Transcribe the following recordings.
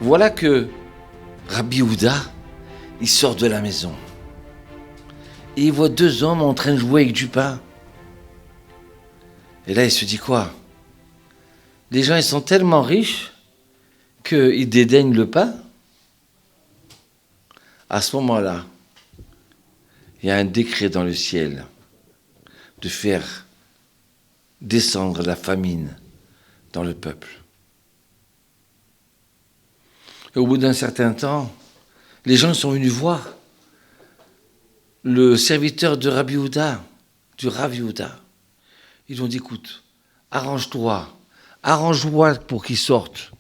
voilà que Rabbi Houda, il sort de la maison. Et il voit deux hommes en train de jouer avec du pain. Et là, il se dit quoi? Les gens, ils sont tellement riches qu'ils dédaignent le pain. À ce moment-là, il y a un décret dans le ciel de faire descendre la famine dans le peuple. Et au bout d'un certain temps, les gens sont venus voir le serviteur de Rabbi Houda, du Rav Yehuda. Ils ont dit, écoute, arrange-toi pour qu'il sorte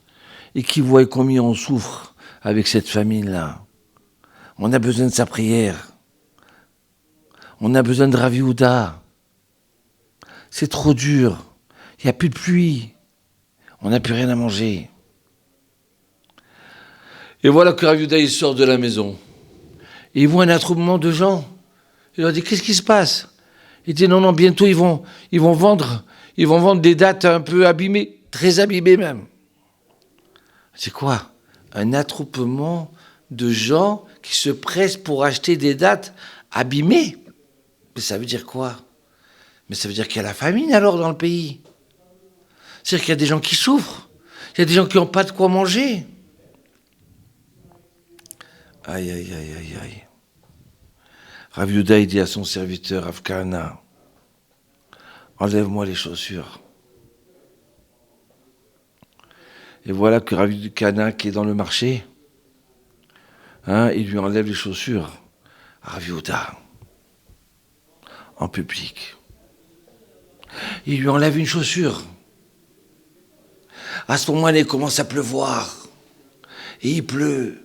et qu'il voie combien on souffre avec cette famine-là. On a besoin de sa prière. On a besoin de Rav Yehuda. C'est trop dur. Il n'y a plus de pluie. On n'a plus rien à manger. Et voilà que Rav Yehuda, il sort de la maison. Et il voit un attroupement de gens. Il leur dit, qu'est-ce qui se passe? Il dit, non, bientôt ils vont vendre des dattes un peu abîmées, très abîmées même. C'est quoi? Un attroupement de gens qui se pressent pour acheter des dattes abîmées. Mais ça veut dire quoi? Mais ça veut dire qu'il y a la famine alors dans le pays. C'est-à-dire qu'il y a des gens qui souffrent. Il y a des gens qui n'ont pas de quoi manger. Aïe, aïe, aïe, aïe, aïe. Rav Yehuda, il dit à son serviteur, Rav Kahana, enlève-moi les chaussures. Et voilà que Rav Kahana, qui est dans le marché, il lui enlève les chaussures à Rav Yehuda, en public. Il lui enlève une chaussure. À ce moment-là, il commence à pleuvoir. Et il pleut.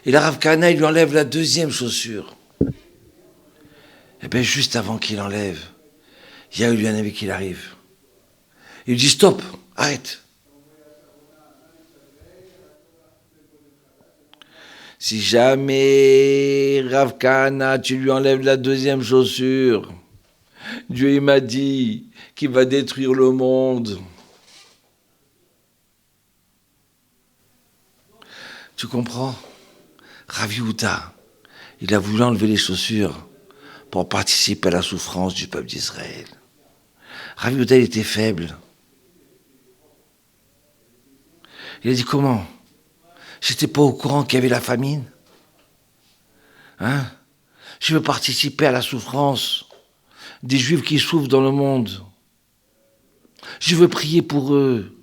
Et la Rav Kahana, il lui enlève la deuxième chaussure. Et bien, juste avant qu'il enlève, il y a eu un ami qui arrive. Il lui dit, stop, arrête. Si jamais, Rav Kahana, tu lui enlèves la deuxième chaussure, Dieu il m'a dit qu'il va détruire le monde. Tu comprends? Rav Yehuda, il a voulu enlever les chaussures pour participer à la souffrance du peuple d'Israël. Rav Yehuda, il était faible. Il a dit, comment? J'étais pas au courant qu'il y avait la famine. Je veux participer à la souffrance des Juifs qui souffrent dans le monde. Je veux prier pour eux.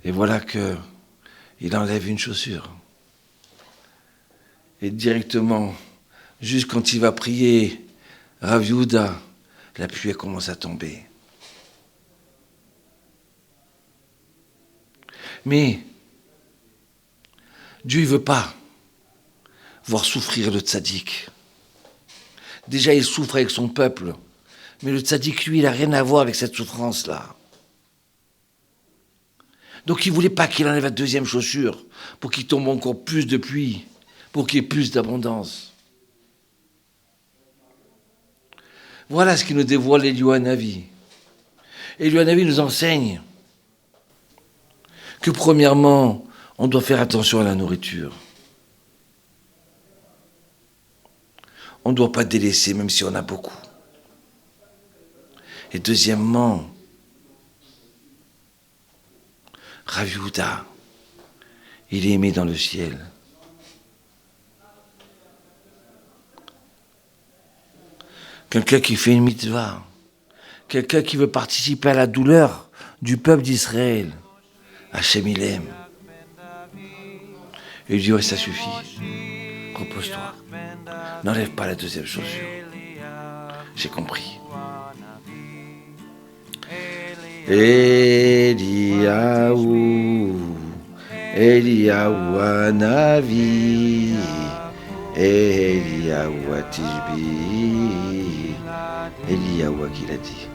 Et voilà que il enlève une chaussure. Et directement, juste quand il va prier Rav Yehuda, la pluie commence à tomber. Mais Dieu ne veut pas voir souffrir le tzaddik. Déjà, il souffre avec son peuple. Mais le tzaddik, lui, il n'a rien à voir avec cette souffrance-là. Donc, il ne voulait pas qu'il enlève la deuxième chaussure pour qu'il tombe encore plus de pluie, pour qu'il y ait plus d'abondance. Voilà ce qui nous dévoile Eliyahu Hanavi. Eliyahu Hanavi nous enseigne que premièrement, on doit faire attention à la nourriture. On ne doit pas délaisser même si on a beaucoup. Et deuxièmement, Rav Yehuda, il est aimé dans le ciel. Quelqu'un qui fait une mitzvah, quelqu'un qui veut participer à la douleur du peuple d'Israël, Hachem il aime. Et il dit, ouais, ça suffit, repose-toi, n'enlève pas la deuxième chaussure. J'ai compris. Eliyahu Hanavi, Eliyahu Atishbi, Eliyahu qui l'a dit.